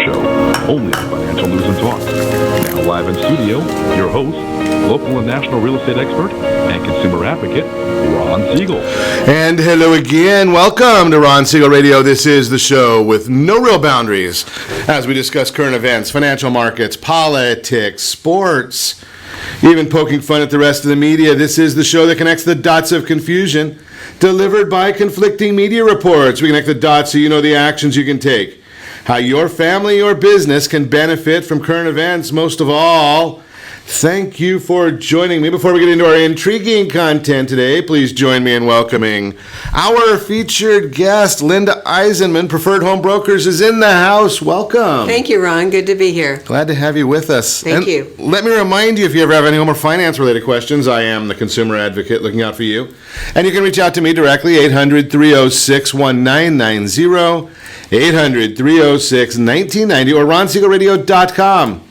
Show, only on Financial News and Talk. Now live in studio, your host, local and national real estate expert and consumer advocate, Ron Siegel. And hello again. Welcome to Ron Siegel Radio. This is the show with no real boundaries as we discuss current events, financial markets, politics, sports, even poking fun at the rest of the media. This is the show that connects the dots of confusion delivered by conflicting media reports. We connect the dots so you know the actions you can take, how your family or business can benefit from current events. Most of all, thank you for joining me. Before we get into our intriguing content today, please join me in welcoming our featured guest, Lynda Eisenmann, Preferred Home Brokers, is in the house. Welcome. Thank you, Ron. Good to be here. Glad to have you with us. Thank you. Let me remind you, if you ever have any home or finance-related questions, I am the consumer advocate looking out for you. And you can reach out to me directly, 800-306-1990, 800-306-1990, or ronsiegelradio.com.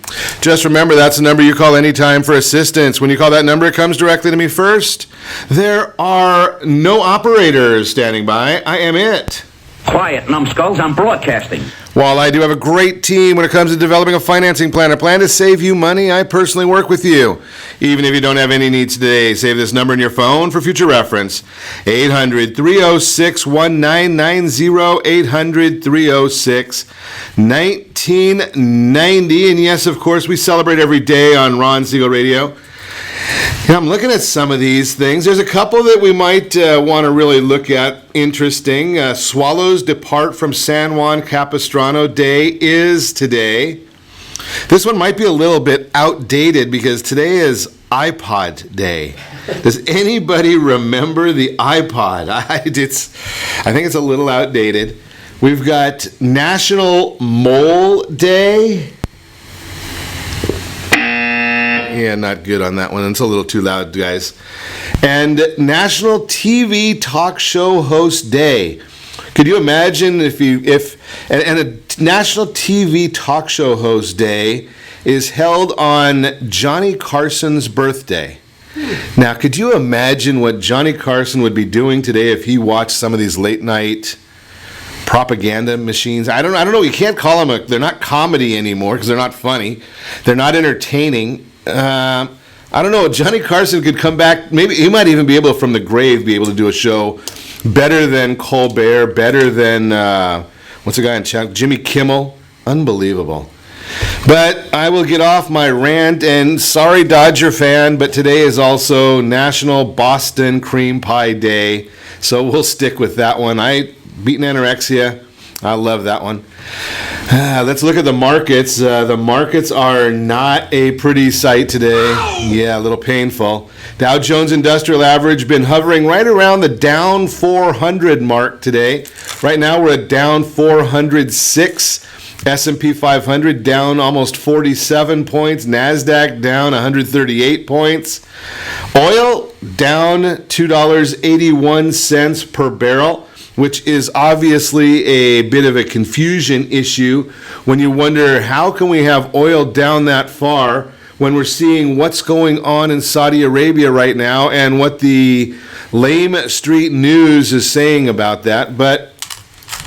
Just remember, that's the number you call anytime for assistance. When you call that number, it comes directly to me first. There are no operators standing by. I am it. Quiet, numbskulls, I'm broadcasting. While I do have a great team when it comes to developing a financing plan, a plan to save you money, I personally work with you. Even if you don't have any needs today, save this number in your phone for future reference. 800-306-1990, 800-306-1990. And yes, of course, we celebrate every day on Ron Siegel Radio. I'm looking at some of these things. There's a couple that we might want to really look at. Interesting. Swallows depart from San Juan Capistrano Day is today. This one might be a little bit outdated because today is iPod Day. Does anybody remember the iPod? I think it's a little outdated. We've got National Mole Day. Yeah, not good on that one. It's a little too loud, guys. And National TV Talk Show Host Day. Could you imagine if a National TV Talk Show Host Day is held on Johnny Carson's birthday? Now, could you imagine what Johnny Carson would be doing today if he watched some of these late night propaganda machines? I don't know. You can't call them they're not comedy anymore because they're not funny. They're not entertaining. I don't know. Johnny Carson could come back. Maybe he might even be able, from the grave, be able to do a show better than Colbert, better than what's the guy in chat? Jimmy Kimmel. Unbelievable. But I will get off my rant. And sorry, Dodger fan, but today is also National Boston Cream Pie Day, so we'll stick with that one. I beaten anorexia. I love that one. Let's look at the markets. The markets are not a pretty sight today. Yeah, a little painful. Dow Jones Industrial Average been hovering right around the down 400 mark today. Right now we're at down 406. S&P 500 down almost 47 points. NASDAQ down 138 points. Oil down $2.81 per barrel, which is obviously a bit of a confusion issue when you wonder, how can we have oil down that far when we're seeing what's going on in Saudi Arabia right now and what the Lame Street News is saying about that. But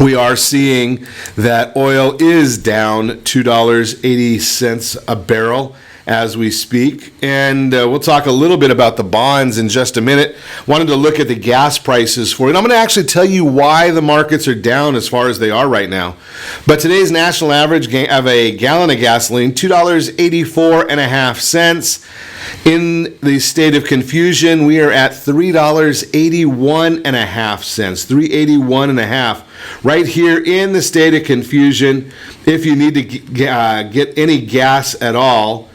we are seeing that oil is down $2.80 a barrel as we speak. And we'll talk a little bit about the bonds in just a minute. Wanted to look at the gas prices for you. And I'm going to actually tell you why the markets are down as far as they are right now. But today's national average of a gallon of gasoline, $2.84.50. In the state of confusion, we are at $3.81.50. $3.81.50. Right here in the state of confusion, if you need to get any gas at all.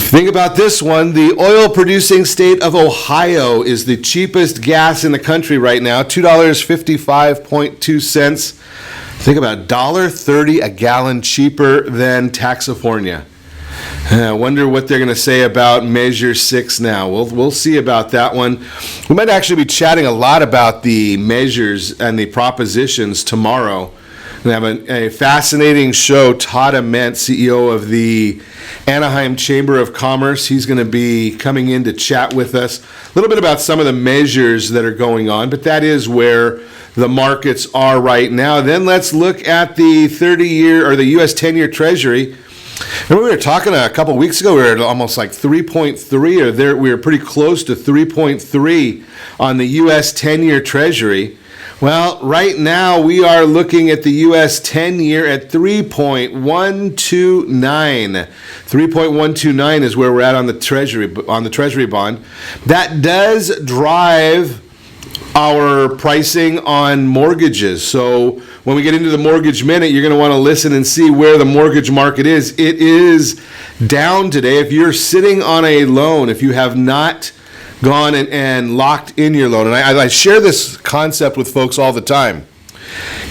Think about this one. The oil-producing state of Ohio is the cheapest gas in the country right now, $2.55.2. Think about $1.30 a gallon cheaper than Taxifornia. I wonder what they're going to say about Measure 6 now. We'll see about that one. We might actually be chatting a lot about the measures and the propositions tomorrow. We have a fascinating show. Todd Ament, CEO of the Anaheim Chamber of Commerce, he's going to be coming in to chat with us a little bit about some of the measures that are going on, but that is where the markets are right now. Then let's look at the 30-year or the U.S. 10-year Treasury. Remember we were talking a couple of weeks ago, we were at almost like 3.3, or there we were pretty close to 3.3 on the U.S. 10-year Treasury. Well, right now we are looking at the U.S. 10-year at 3.129. 3.129 is where we're at on the Treasury bond. That does drive our pricing on mortgages. So when we get into the mortgage minute, you're going to want to listen and see where the mortgage market is. It is down today. If you're sitting on a loan, if you have not gone and locked in your loan, and I share this concept with folks all the time.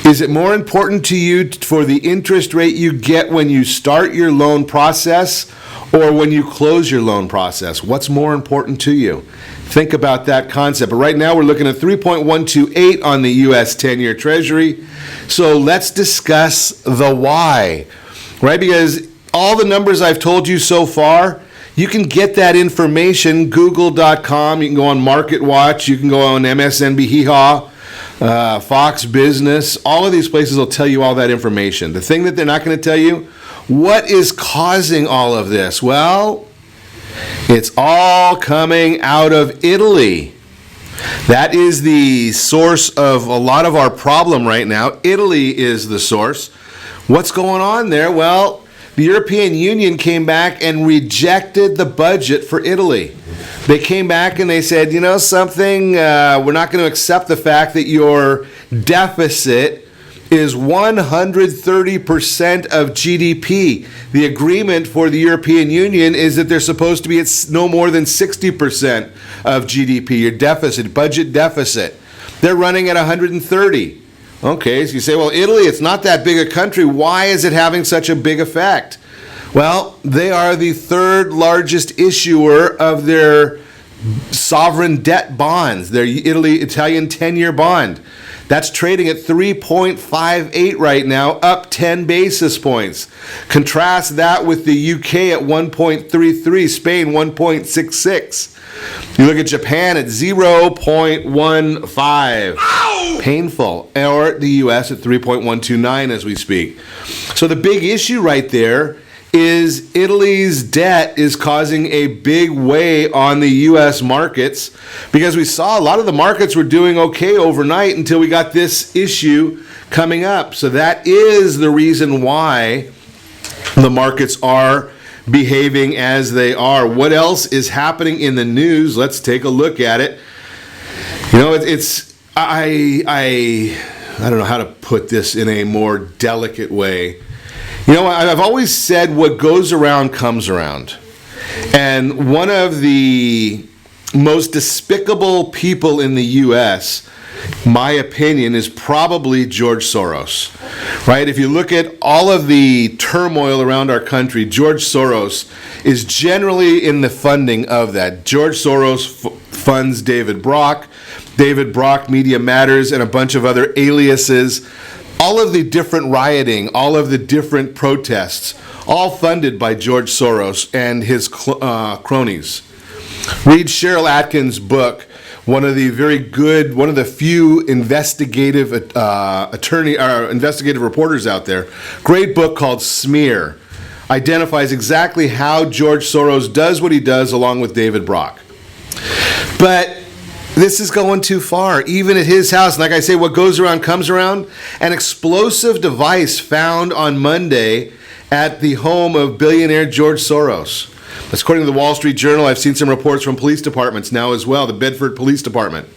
Is it more important to you for the interest rate you get when you start your loan process or when you close your loan process? What's more important to you? Think about that concept. But right now we're looking at 3.128 on the U.S. 10-year Treasury. So let's discuss the why, right? Because all the numbers I've told you so far, you can get that information, google.com, you can go on Market Watch, you can go on MSNBC, Hee-Haw, Fox Business. All of these places will tell you all that information. The thing that they're not going to tell you, what is causing all of this? Well, it's all coming out of Italy. That is the source of a lot of our problem right now. Italy is the source. What's going on there? Well, the European Union came back and rejected the budget for Italy. They came back and they said, you know something, we're not going to accept the fact that your deficit is 130% of GDP. The agreement for the European Union is that they're supposed to be at no more than 60% of GDP, your deficit, budget deficit. They're running at 130. Okay, so you say, well, Italy, it's not that big a country. Why is it having such a big effect? Well, they are the third largest issuer of their sovereign debt bonds, their Italian 10-year bond. That's trading at 3.58 right now, up 10 basis points. Contrast that with the UK at 1.33, Spain 1.66. You look at Japan at 0.15. Ow! Painful. Or the US at 3.129 as we speak. So the big issue right there is Italy's debt is causing a big weigh on the U.S. markets, because we saw a lot of the markets were doing okay overnight until we got this issue coming up. So that is the reason why the markets are behaving as they are. What else is happening in the news? Let's take a look at it. You know, I don't know how to put this in a more delicate way. You know, I've always said what goes around comes around. And one of the most despicable people in the U.S., my opinion, is probably George Soros, right? If you look at all of the turmoil around our country, George Soros is generally in the funding of that. George Soros funds David Brock, Media Matters, and a bunch of other aliases. All of the different rioting, all of the different protests, all funded by George Soros and his cronies. Read Cheryl Atkins' book, one of the few investigative investigative reporters out there. Great book called Smear. Identifies exactly how George Soros does what he does along with David Brock. But this is going too far, even at his house. Like I say, what goes around comes around. An explosive device found on Monday at the home of billionaire George Soros. That's according to the Wall Street Journal. I've seen some reports from police departments now as well, the Bedford Police Department.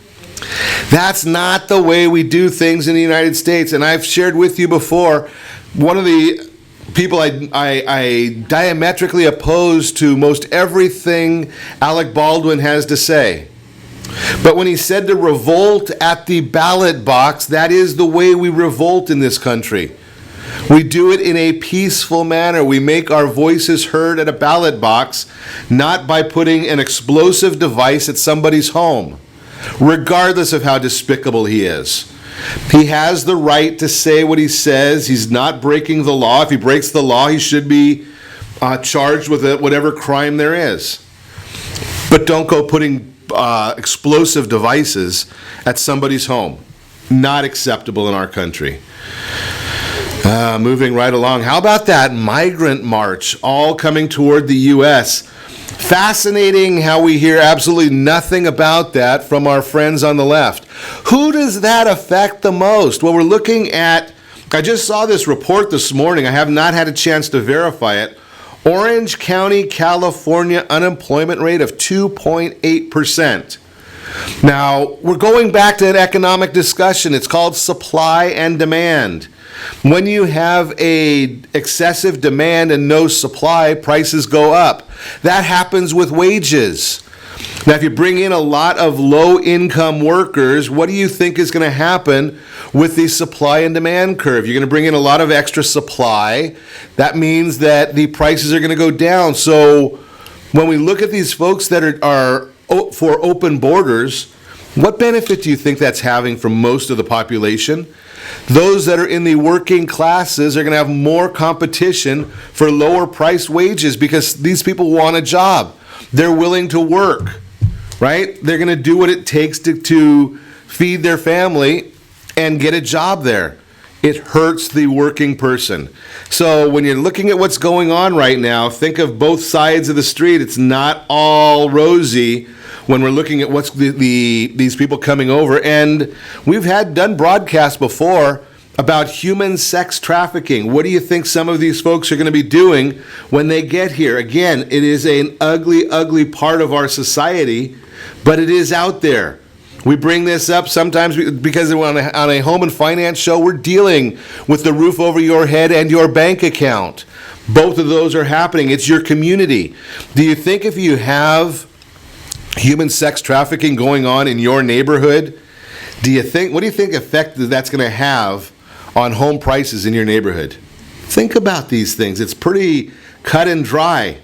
That's not the way we do things in the United States. And I've shared with you before, one of the people I diametrically oppose to most everything Alec Baldwin has to say. But when he said to revolt at the ballot box, that is the way we revolt in this country. We do it in a peaceful manner. We make our voices heard at a ballot box, not by putting an explosive device at somebody's home, regardless of how despicable he is. He has the right to say what he says. He's not breaking the law. If he breaks the law, he should be charged with whatever crime there is. But don't go putting explosive devices at somebody's home. not acceptable in our country. Moving right along. How about that migrant march all coming toward the U.S.? Fascinating how we hear absolutely nothing about that from our friends on the left. Who does that affect the most? Well, we're looking at, I just saw this report this morning. I have not had a chance to verify it. Orange County, California unemployment rate of 2.8%. Now, we're going back to an economic discussion. It's called supply and demand. When you have a excessive demand and no supply, prices go up. That happens with wages. Now, if you bring in a lot of low-income workers, what do you think is going to happen with the supply and demand curve? You're going to bring in a lot of extra supply. That means that the prices are going to go down. So when we look at these folks that are for open borders, what benefit do you think that's having for most of the population? Those that are in the working classes are going to have more competition for lower price wages because these people want a job. They're willing to work, right? They're going to do what it takes to feed their family and get a job there. It hurts the working person. So when you're looking at what's going on right now, think of both sides of the street. It's not all rosy when we're looking at what's these people coming over. And we've done broadcasts before about human sex trafficking. What do you think some of these folks are going to be doing when they get here? Again, it is an ugly, ugly part of our society, but it is out there. We bring this up sometimes because on a home and finance show, we're dealing with the roof over your head and your bank account. Both of those are happening. It's your community. Do you think if you have human sex trafficking going on in your neighborhood, what do you think effect that's going to have on home prices in your neighborhood? Think about these things. It's pretty cut and dry.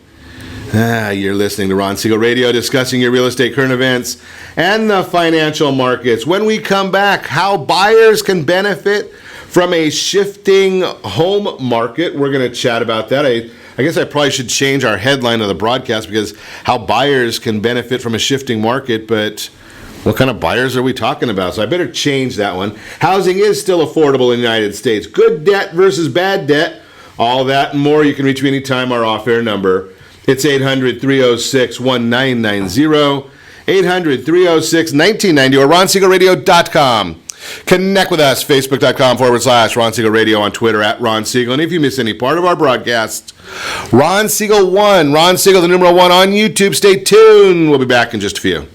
You're listening to Ron Siegel Radio, discussing your real estate current events and the financial markets. When we come back, how buyers can benefit from a shifting home market. We're going to chat about that. I guess I probably should change our headline of the broadcast, because how buyers can benefit from a shifting market, but what kind of buyers are we talking about? So I better change that one. Housing is still affordable in the United States. Good debt versus bad debt. All that and more. You can reach me anytime. Our off-air number. It's 800-306-1990. 800-306-1990 or RonSiegelRadio.com. Connect with us, Facebook.com/Ron Siegel Radio, on Twitter @Ron Siegel. And if you miss any part of our broadcast, Ron Siegel 1, Ron Siegel the numeral 1 on YouTube. Stay tuned. We'll be back in just a few.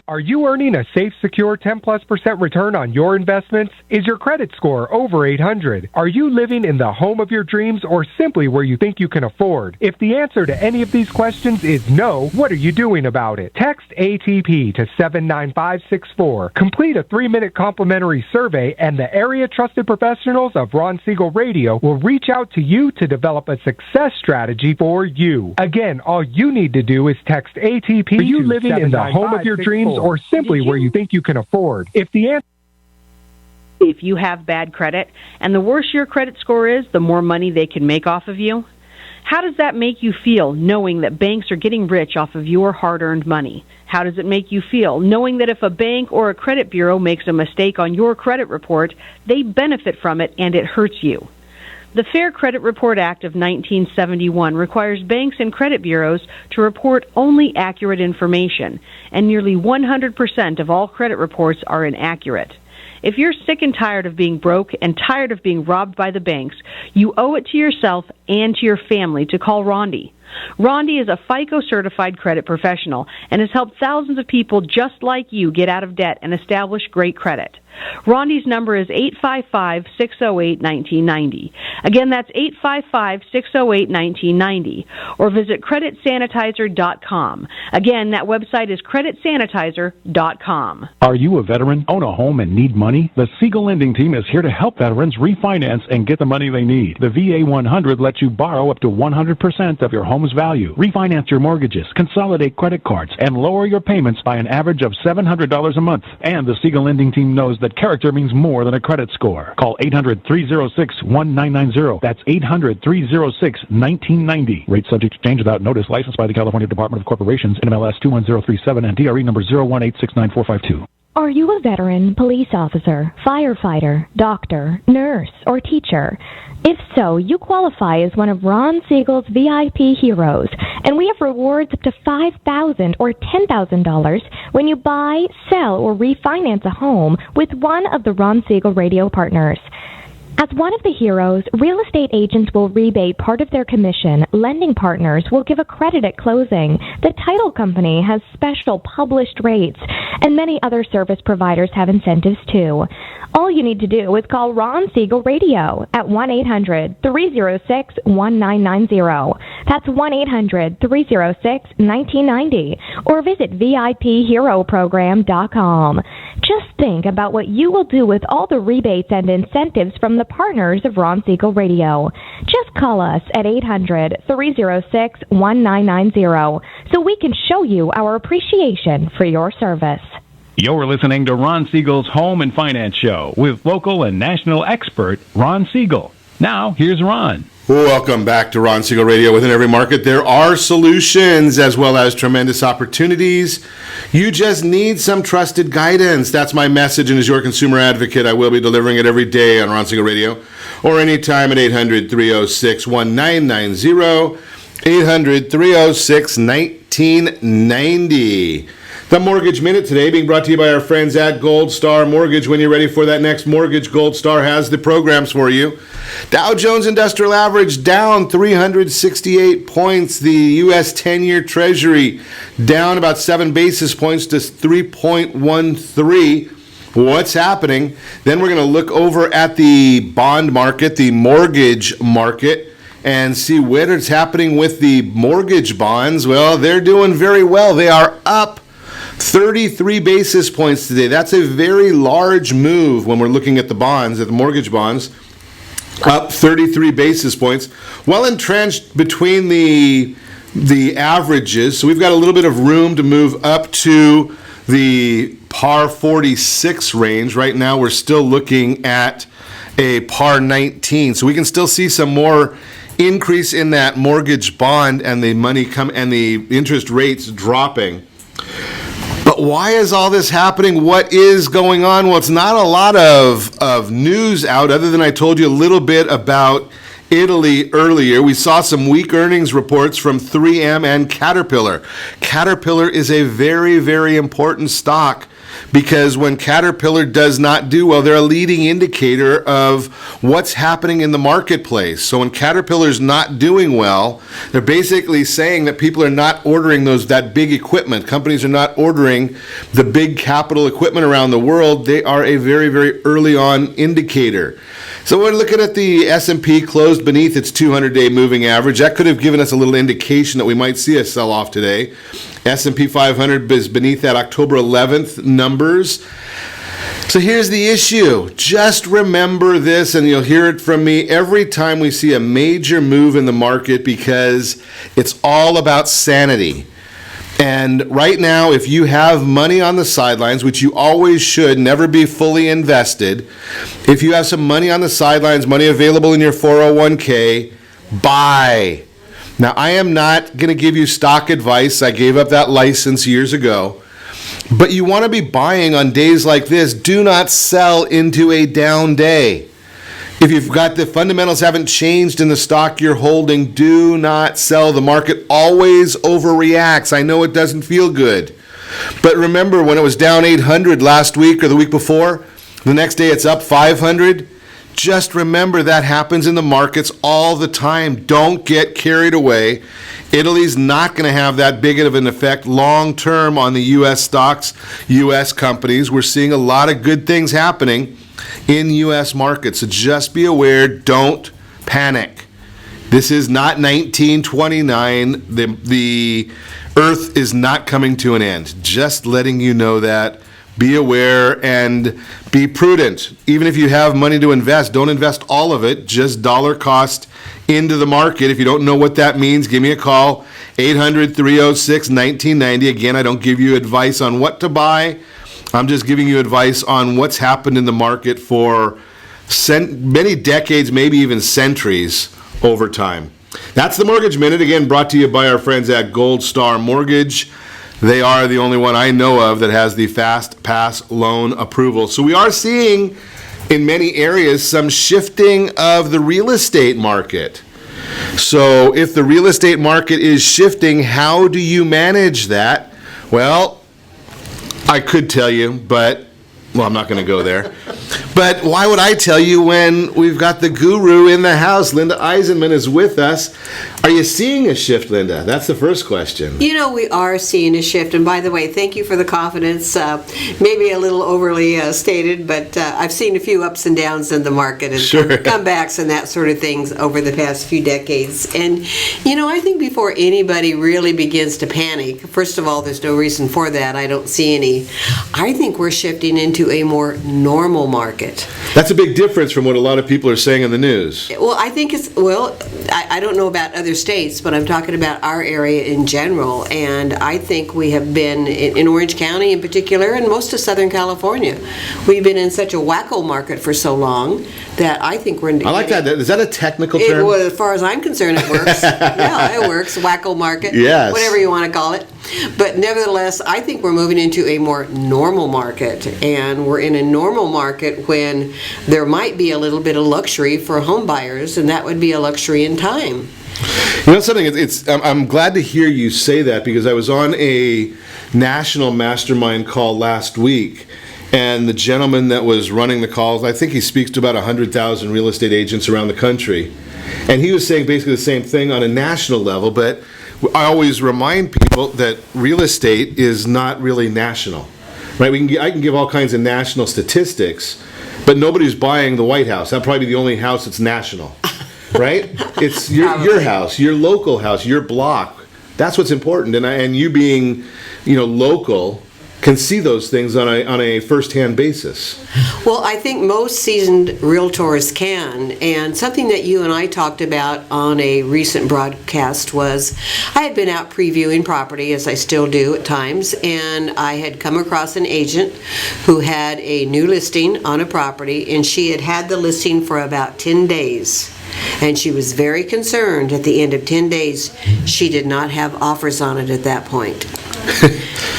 Are you earning a safe, secure 10+% return on your investments? Is your credit score over 800? Are you living in the home of your dreams, or simply where you think you can afford? If the answer to any of these questions is no, what are you doing about it? Text ATP to 79564. Complete a 3-minute complimentary survey, and the area trusted professionals of Ron Siegel Radio will reach out to you to develop a success strategy for you. Again, all you need to do is text ATP. Are you living in the home of your dreams, or simply where you think you can afford? If you have bad credit, and the worse your credit score is, the more money they can make off of you. How does that make you feel, knowing that banks are getting rich off of your hard-earned money? How does it make you feel, knowing that if a bank or a credit bureau makes a mistake on your credit report, they benefit from it and it hurts you? The Fair Credit Report Act of 1971 requires banks and credit bureaus to report only accurate information, and nearly 100% of all credit reports are inaccurate. If you're sick and tired of being broke and tired of being robbed by the banks, you owe it to yourself and to your family to call Rondi. Rondi is a FICO-certified credit professional and has helped thousands of people just like you get out of debt and establish great credit. Rondi's number is 855-608-1990. Again, that's 855-608-1990. Or visit creditsanitizer.com. Again, that website is creditsanitizer.com. Are you a veteran, own a home, and need money? The Siegel Lending Team is here to help veterans refinance and get the money they need. The VA 100 lets you borrow up to 100% of your home home's value, refinance your mortgages, consolidate credit cards, and lower your payments by an average of $700 a month. And the Siegel Lending Team knows that character means more than a credit score. Call 800-306-1990. That's 800-306-1990. Rate subject to change without notice. Licensed by the California Department of Corporations, NMLS 21037, and DRE number 018694452. Are you a veteran, police officer, firefighter, doctor, nurse, or teacher? If so, you qualify as one of Ron Siegel's VIP heroes, and we have rewards up to $5,000 or $10,000 when you buy, sell, or refinance a home with one of the Ron Siegel radio partners. As one of the heroes, real estate agents will rebate part of their commission. Lending partners will give a credit at closing. The title company has special published rates, and many other service providers have incentives too. All you need to do is call Ron Siegel Radio at 1-800-306-1990. That's 1-800-306-1990. Or visit VIPHeroProgram.com. Just think about what you will do with all the rebates and incentives from the partners of Ron Siegel Radio. Just call us at 800-306-1990 so we can show you our appreciation for your service. You're listening to Ron Siegel's Home and Finance Show with local and national expert Ron Siegel. Now, here's Ron. Welcome back to Ron Siegel Radio. Within every market, there are solutions as well as tremendous opportunities. You just need some trusted guidance. That's my message, and as your consumer advocate, I will be delivering it every day on Ron Siegel Radio or anytime at 800-306-1990, 800-306-1990. The Mortgage Minute today being brought to you by our friends at Gold Star Mortgage. When you're ready for that next mortgage, Gold Star has the programs for you. Dow Jones Industrial Average down 368 points. The U.S. 10-year Treasury down about 7 basis points to 3.13. What's happening? Then we're going to look over at the bond market, the mortgage market, and see what is happening with the mortgage bonds. Well, they're doing very well. They are up 33 basis points today. That's a very large move when we're looking at the bonds, at the mortgage bonds. Up 33 basis points. Well entrenched between the averages. So we've got a little bit of room to move up to the par 46 range. Right now we're still looking at a par 19. So we can still see some more increase in that mortgage bond and the money and the interest rates dropping. But why is all this happening? What is going on? Well, it's not a lot of news out other than I told you a little bit about Italy earlier. We saw some weak earnings reports from 3M and Caterpillar. Caterpillar is a very, very important stock because when Caterpillar does not do well, they're a leading indicator of what's happening in the marketplace. So when Caterpillar's not doing well, they're basically saying that people are not ordering that big equipment. Companies are not ordering the big capital equipment around the world. They are a very, very early on indicator. So we're looking at the S&P closed beneath its 200-day moving average. That could have given us a little indication that we might see a sell-off today. S&P 500 is beneath that October 11th numbers. So here's the issue. Just remember this, and you'll hear it from me every time we see a major move in the market because it's all about sanity. And right now, if you have money on the sidelines, which you always should, never be fully invested, if you have some money on the sidelines, money available in your 401k, buy. Now, I am not going to give you stock advice. I gave up that license years ago. But you want to be buying on days like this. Do not sell into a down day. If you've got the fundamentals haven't changed in the stock you're holding, do not sell. The market always overreacts. I know it doesn't feel good. But remember when it was down 800 last week or the week before, the next day it's up 500. Just remember that happens in the markets all the time. Don't get carried away. Italy's not going to have that big of an effect long term on the U.S. stocks, U.S. companies. We're seeing a lot of good things happening in U.S. markets. So just be aware, don't panic. This is not 1929. The earth is not coming to an end. Just letting you know that be aware and be prudent. Even if you have money to invest, don't invest all of it, just dollar cost into the market. If you don't know what that means, give me a call, 800-306-1990. Again, I don't give you advice on what to buy. I'm just giving you advice on what's happened in the market for many decades, maybe even centuries over time. That's the Mortgage Minute, again, brought to you by our friends at Gold Star Mortgage. They are the only one I know of that has the Fast Pass loan approval. So we are seeing in many areas some shifting of the real estate market. So if the real estate market is shifting, how do you manage that? Well, I could tell you, but, well, I'm not going to go there. But why would I tell you when we've got the guru in the house? Lynda Eisenmann is with us. Are you seeing a shift, Lynda? That's the first question. You know, we are seeing a shift. And by the way, thank you for the confidence. Maybe a little overly stated, but I've seen a few ups and downs in the market and comebacks and that sort of things over the past few decades. And, you know, I think before anybody really begins to panic, first of all, there's no reason for that. I don't see any. I think we're shifting into a more normal market. That's a big difference from what a lot of people are saying in the news. Well, I think I don't know about other states, but I'm talking about our area in general. And I think we have been, in Orange County in particular, and most of Southern California, we've been in such a wacko market for so long that I think we're... I like that. Is that a technical term? Well, as far as I'm concerned, it works. Yeah, it works. Wacko market. Yes. Whatever you want to call it. But nevertheless, I think we're moving into a more normal market. And we're in a normal market when there might be a little bit of luxury for home buyers, and that would be a luxury in time. You know something, I'm glad to hear you say that, because I was on a national mastermind call last week, and the gentleman that was running the calls, I think he speaks to about 100,000 real estate agents around the country, and he was saying basically the same thing on a national level, but I always remind people that real estate is not really national, right? I can give all kinds of national statistics, but nobody's buying the White House. That'd probably be the only house that's national, right? It's your house, your local house, your block. That's what's important. And you being, local, can see those things on a first-hand basis. Well, I think most seasoned realtors can, and something that you and I talked about on a recent broadcast was I had been out previewing property, as I still do at times, and I had come across an agent who had a new listing on a property, and she had had the listing for about 10 days. And she was very concerned at the end of 10 days she did not have offers on it at that point.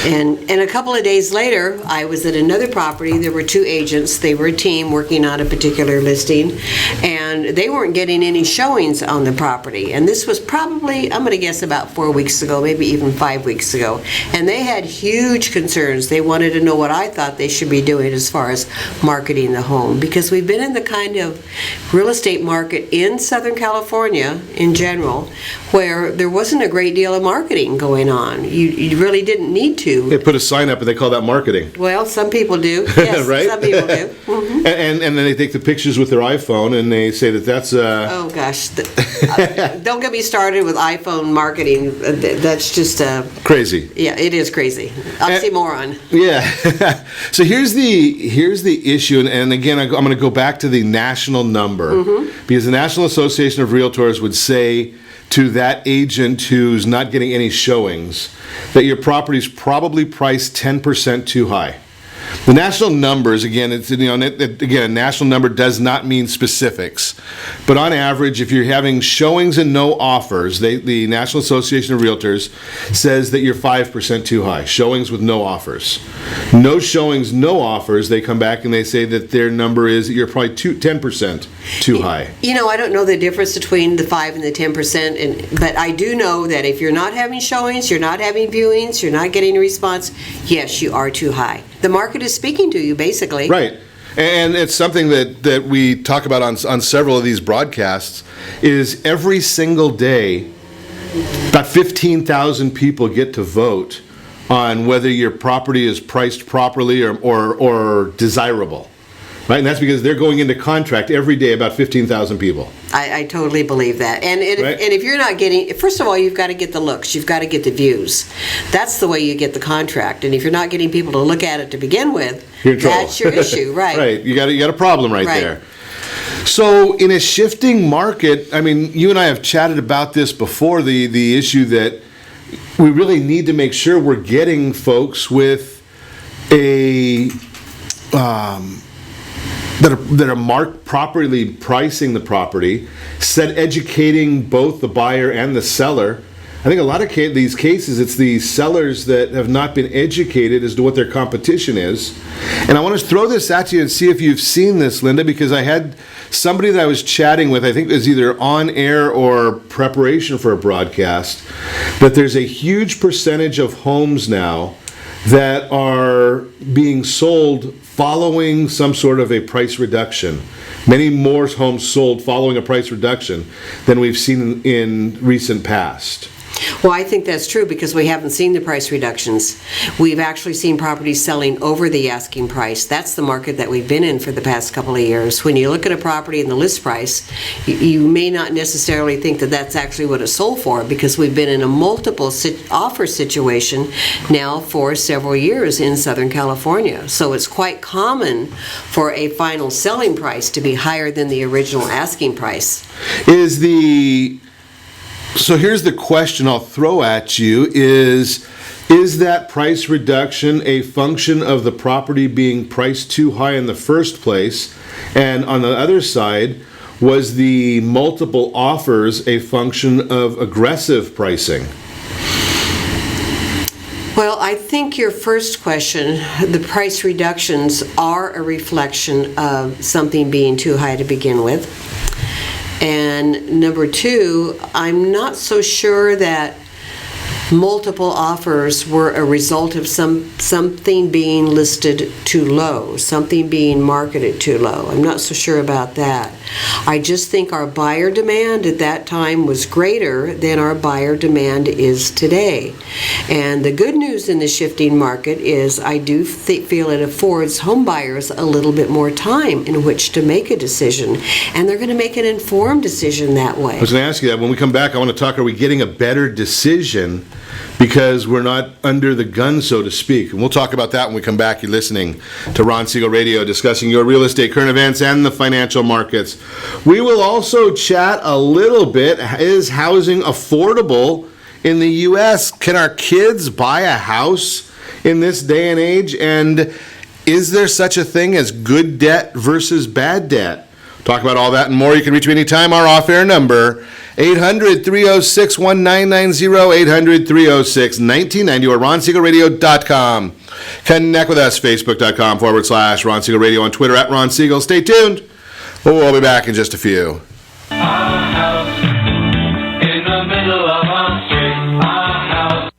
And a couple of days later, I was at another property. There were two agents. They were a team working on a particular listing, and they weren't getting any showings on the property. And this was probably, I'm going to guess, about 4 weeks ago, maybe even 5 weeks ago. And they had huge concerns. They wanted to know what I thought they should be doing as far as marketing the home, because we've been in the kind of real estate market in Southern California in general where there wasn't a great deal of marketing going on. You really didn't need to. They put a sign up and they call that marketing. Well, some people do. Yes, right? Some people do. Mm-hmm. And then they take the pictures with their iPhone and they say that's... Oh, gosh. Don't get me started with iPhone marketing. That's just... crazy. Yeah, it is crazy. Oxymoron. Yeah. So here's the issue, and again, I'm going to go back to the national number, because the National Association of Realtors would say to that agent who's not getting any showings that your property's probably priced 10% too high. The national numbers, again, a national number does not mean specifics, but on average, if you're having showings and no offers, the National Association of Realtors says that you're 5% too high. Showings with no offers. No showings, no offers, they come back and they say that their number is that you're probably 10% too high. I don't know the difference between the 5 and the 10%, but I do know that if you're not having showings, you're not having viewings, you're not getting a response, yes, you are too high. The market is speaking to you, basically. Right. And it's something that we talk about on several of these broadcasts, is every single day, about 15,000 people get to vote on whether your property is priced properly or desirable. Right, and that's because they're going into contract every day, about 15,000 people. I totally believe that. And Right. if you're not getting, first of all, you've got to get the looks. You've got to get the views. That's the way you get the contract. And if you're not getting people to look at it to begin with, You're in trouble. that's your issue, right? Right, you got a problem right Right. there. So in a shifting market, I mean, you and I have chatted about this before, the issue that we really need to make sure we're getting folks with a that are properly pricing the property, educating both the buyer and the seller. I think a lot of these cases, it's the sellers that have not been educated as to what their competition is. And I want to throw this at you and see if you've seen this, Lynda, because I had somebody that I was chatting with, I think it was either on air or preparation for a broadcast, that there's a huge percentage of homes now that are being sold following some sort of a price reduction. Many more homes sold following a price reduction than we've seen in recent past. Well, I think that's true because we haven't seen the price reductions. We've actually seen properties selling over the asking price. That's the market that we've been in for the past couple of years. When you look at a property and the list price, you may not necessarily think that that's actually what it sold for because we've been in a multiple offer situation now for several years in Southern California. So it's quite common for a final selling price to be higher than the original asking price. So here's the question I'll throw at you is that price reduction a function of the property being priced too high in the first place? And on the other side, was the multiple offers a function of aggressive pricing? Well, I think your first question, the price reductions are a reflection of something being too high to begin with. And number two, I'm not so sure that multiple offers were a result of something being listed too low, something being marketed too low. I'm not so sure about that. I just think our buyer demand at that time was greater than our buyer demand is today. And the good news in the shifting market is I do feel it affords home buyers a little bit more time in which to make a decision. And they're going to make an informed decision that way. I was going to ask you that. When we come back, I want to talk, are we getting a better decision because we're not under the gun, so to speak? And we'll talk about that when we come back. You're listening to Ron Siegel Radio, discussing your real estate, current events, and the financial markets. We will also chat a little bit, is housing affordable in the U.S.? Can our kids buy a house in this day and age? And is there such a thing as good debt versus bad debt? Talk about all that and more. You can reach me anytime. Our off-air number, 800-306-1990, 800-306-1990, or RonSiegelRadio.com. Connect with us, Facebook.com/Ron Siegel Radio, on Twitter @Ron Siegel. Stay tuned. We'll be back in just a few.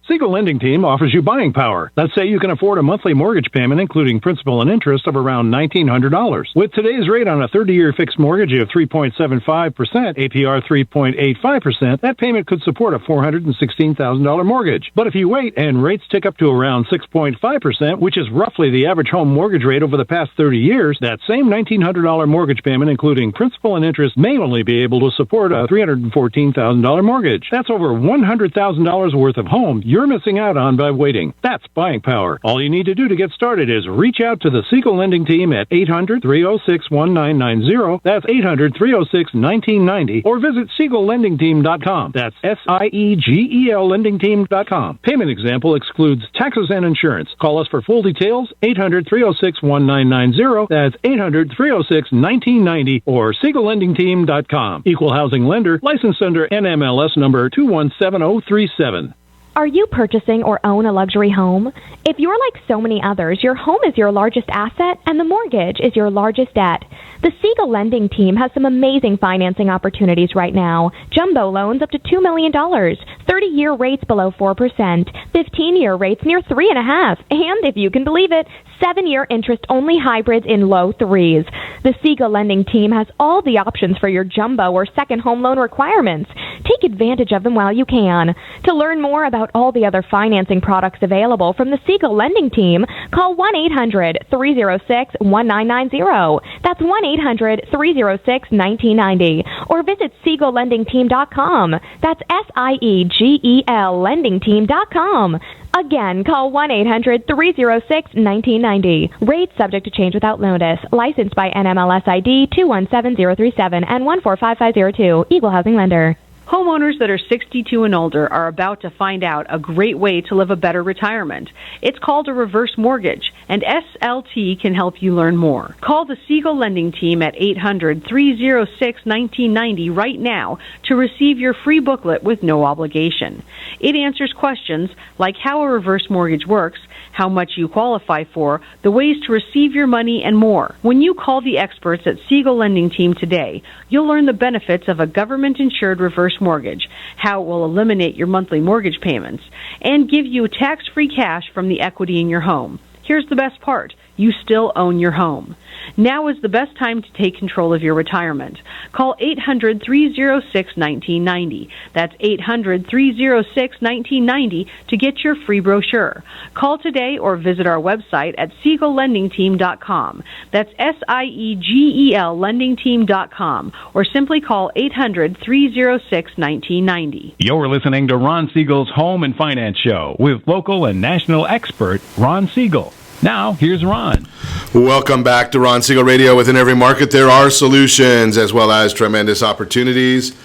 Siegel Lending Team offers you buying power. Let's say you can afford a monthly mortgage payment, including principal and interest, of around $1,900. With today's rate on a 30-year fixed mortgage of 3.75%, APR 3.85%, that payment could support a $416,000 mortgage. But if you wait and rates tick up to around 6.5%, which is roughly the average home mortgage rate over the past 30 years, that same $1,900 mortgage payment, including principal and interest, may only be able to support a $314,000 mortgage. That's over $100,000 worth of home you're missing out on by waiting. That's buying power. All you need to do to get started is reach out to the Siegel Lending Team at 800-306-1990. That's 800-306-1990. Or visit SiegelLendingTeam.com. That's SIEGEL LendingTeam.com. Payment example excludes taxes and insurance. Call us for full details, 800-306-1990. That's 800-306-1990 or SiegelLendingTeam.com. Equal housing lender, licensed under NMLS number 217037. Are you purchasing or own a luxury home? If you're like so many others, your home is your largest asset and the mortgage is your largest debt. The Siegel Lending Team has some amazing financing opportunities right now. Jumbo loans up to $2 million, 30-year rates below 4%, 15-year rates near 3.5%, and if you can believe it, 7-year interest-only hybrids in low 3s. The Siegel Lending Team has all the options for your jumbo or second home loan requirements. Take advantage of them while you can. To learn more about all the other financing products available from the Siegel Lending Team, call 1-800-306-1990. That's 1-800-306-1990. Or visit SiegelLendingTeam.com. That's SIEGEL LendingTeam.com. Again, call 1-800-306-1990. Rates subject to change without notice. Licensed by NMLS ID 217037 and 145502. Equal housing lender. Homeowners that are 62 and older are about to find out a great way to live a better retirement. It's called a reverse mortgage, and SLT can help you learn more. Call the Siegel Lending Team at 800-306-1990 right now to receive your free booklet with no obligation. It answers questions like how a reverse mortgage works, how much you qualify for, the ways to receive your money, and more. When you call the experts at Siegel Lending Team today, you'll learn the benefits of a government-insured reverse mortgage, how it will eliminate your monthly mortgage payments, and give you tax-free cash from the equity in your home. Here's the best part. You still own your home. Now is the best time to take control of your retirement. Call 800-306-1990. That's 800-306-1990 to get your free brochure. Call today or visit our website at SiegelLendingTeam.com. That's SIEGEL LendingTeam.com. Or simply call 800-306-1990. You're listening to Ron Siegel's Home and Finance Show with local and national expert Ron Siegel. Now, here's Ron. Welcome back to Ron Siegel Radio. Within every market, there are solutions as well as tremendous opportunities.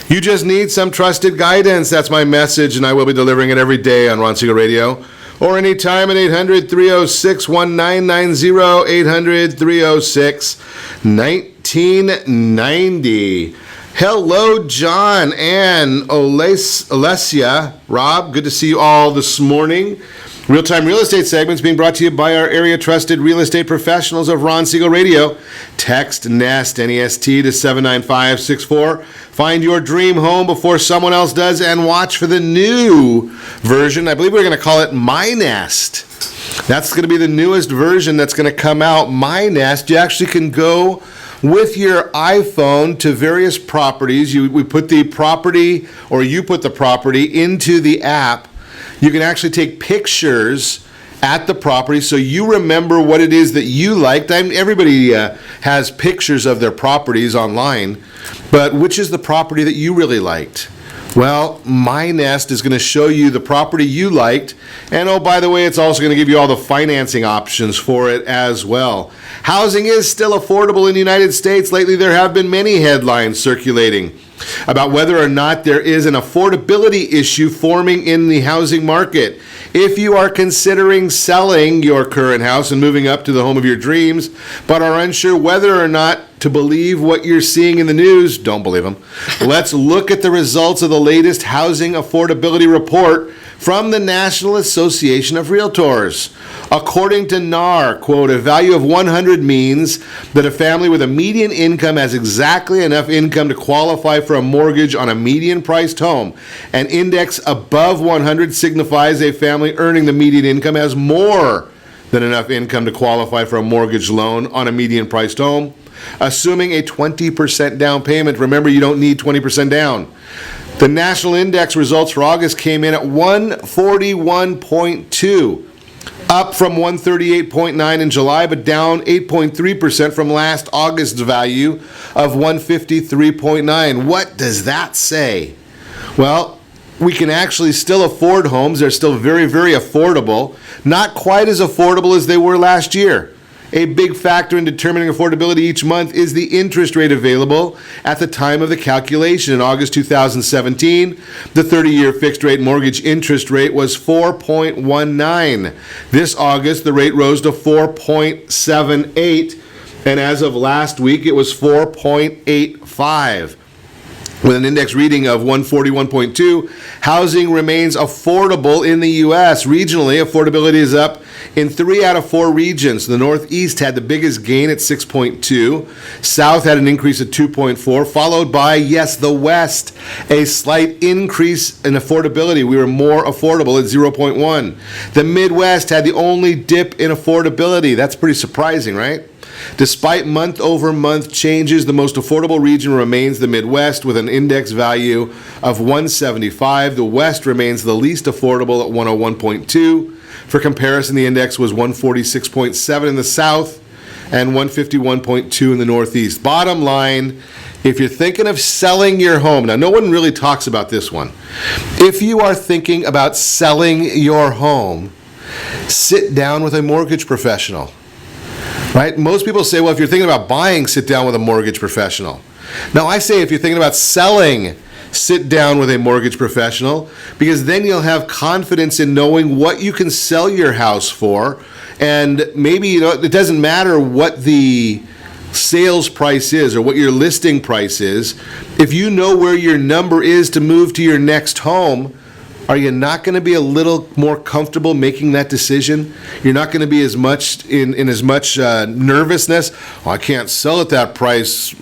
You just need some trusted guidance. That's my message, and I will be delivering it every day on Ron Siegel Radio or anytime at 800-306-1990, 800-306-1990. Hello, John and Alessia. Rob, good to see you all this morning. Real-time real estate segments being brought to you by our area-trusted real estate professionals of Ron Siegel Radio. Text NEST, N-E-S-T, to 79564. Find your dream home before someone else does, and watch for the new version. I believe we're going to call it My Nest. That's going to be the newest version that's going to come out, My Nest. You actually can go with your iPhone to various properties. We put the property, or you put the property into the app. You can actually take pictures at the property so you remember what it is that you liked. Everybody has pictures of their properties online, but which is the property that you really liked? Well, My Nest is going to show you the property you liked, and oh, by the way, it's also going to give you all the financing options for it as well. Housing is still affordable in the United States. Lately, there have been many headlines circulating about whether or not there is an affordability issue forming in the housing market. If you are considering selling your current house and moving up to the home of your dreams, but are unsure whether or not to believe what you're seeing in the news, don't believe them. Let's look at the results of the latest housing affordability report from the National Association of Realtors. According to NAR, quote, a value of 100 means that a family with a median income has exactly enough income to qualify for a mortgage on a median-priced home. An index above 100 signifies a family earning the median income has more than enough income to qualify for a mortgage loan on a median-priced home. Assuming a 20% down payment, remember you don't need 20% down. The national index results for August came in at 141.2, up from 138.9 in July, but down 8.3% from last August's value of 153.9. What does that say? Well, we can actually still afford homes. They're still very, very affordable. Not quite as affordable as they were last year. A big factor in determining affordability each month is the interest rate available at the time of the calculation. In August 2017, the 30-year fixed-rate mortgage interest rate was 4.19. This August, the rate rose to 4.78, and as of last week, it was 4.85. With an index reading of 141.2, housing remains affordable in the U.S. Regionally, affordability is up in 3 out of 4 regions. The Northeast had the biggest gain at 6.2. South had an increase of 2.4, followed by, yes, the West, a slight increase in affordability. We were more affordable at 0.1. The Midwest had the only dip in affordability. That's pretty surprising, right? Despite month-over-month changes, the most affordable region remains the Midwest with an index value of 175. The West remains the least affordable at 101.2. For comparison, the index was 146.7 in the South and 151.2 in the Northeast. Bottom line, if you're thinking of selling your home, now no one really talks about this one. If you are thinking about selling your home, sit down with a mortgage professional. Right? Most people say, well, if you're thinking about buying, sit down with a mortgage professional. Now, I say if you're thinking about selling, sit down with a mortgage professional, because then you'll have confidence in knowing what you can sell your house for. And maybe, it doesn't matter what the sales price is or what your listing price is. If you know where your number is to move to your next home, are you not going to be a little more comfortable making that decision? You're not going to be as much in as much nervousness. Oh, I can't sell at that price.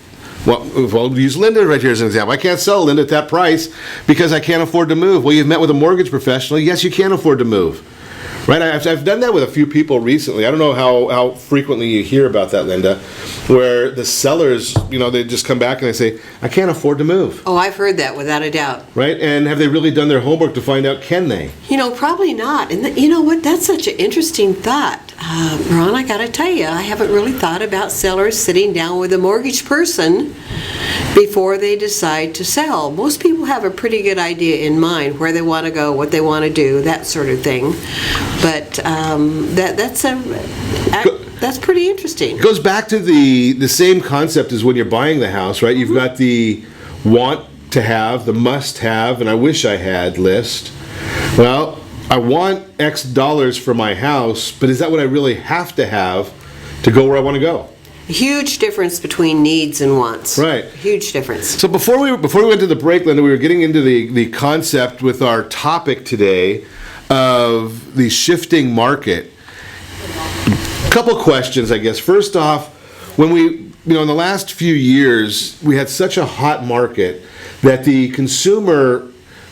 Well, we'll use Lynda right here as an example. I can't sell Lynda at that price because I can't afford to move. Well, you've met with a mortgage professional. Yes, you can afford to move. Right? I've done that with a few people recently. I don't know how frequently you hear about that, Lynda, where the sellers, they just come back and they say, I can't afford to move. Oh, I've heard that without a doubt. Right? And have they really done their homework to find out, can they? Probably not. And you know what? That's such an interesting thought. Ron, I got to tell you, I haven't really thought about sellers sitting down with a mortgage person before they decide to sell. Most people have a pretty good idea in mind where they want to go, what they want to do, that sort of thing. But that's pretty interesting. It goes back to the same concept as when you're buying the house, right? You've got the want to have, the must have, and I wish I had list. Well, I want X dollars for my house, but is that what I really have to go where I want to go? Huge difference between needs and wants. Right. Huge difference. So before we went to the break, Lynda, we were getting into the concept with our topic today of the shifting market. A couple questions, I guess. First off, when in the last few years, we had such a hot market that the consumer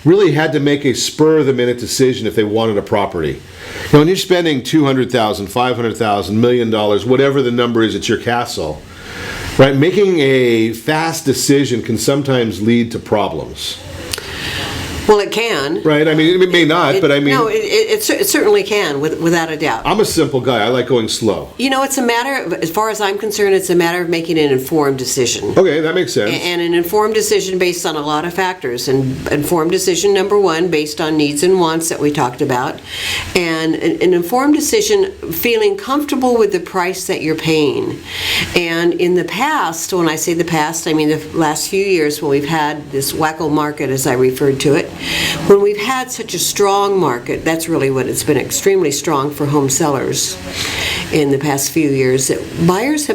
really had to make a spur-of-the-minute decision if they wanted a property. When you're spending $200,000, $500,000, $1 million, whatever the number is at your castle, right? Making a fast decision can sometimes lead to problems. Well, it can. Right. I mean, it may not, but I mean... No, it certainly can, without a doubt. I'm a simple guy. I like going slow. It's a matter of, as far as I'm concerned, it's a matter of making an informed decision. Okay, that makes sense. And an informed decision based on a lot of factors. And informed decision, number one, based on needs and wants that we talked about. And an informed decision, feeling comfortable with the price that you're paying. And in the past, when I say the past, I mean the last few years when we've had this wacko market, as I referred to it, when we've had such a strong market, that's really what it's been, extremely strong for home sellers in the past few years, that buyers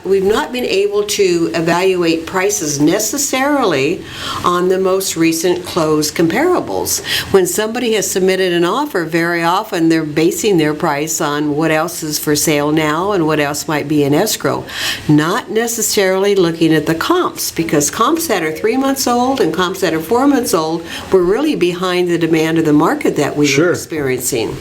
we've not been able to evaluate prices necessarily on the most recent closed comparables. When somebody has submitted an offer, very often they're basing their price on what else is for sale now and what else might be in escrow, not necessarily looking at the comps, because comps that are 3 months old and comps that are 4 months old were really behind the demand of the market that we were experiencing.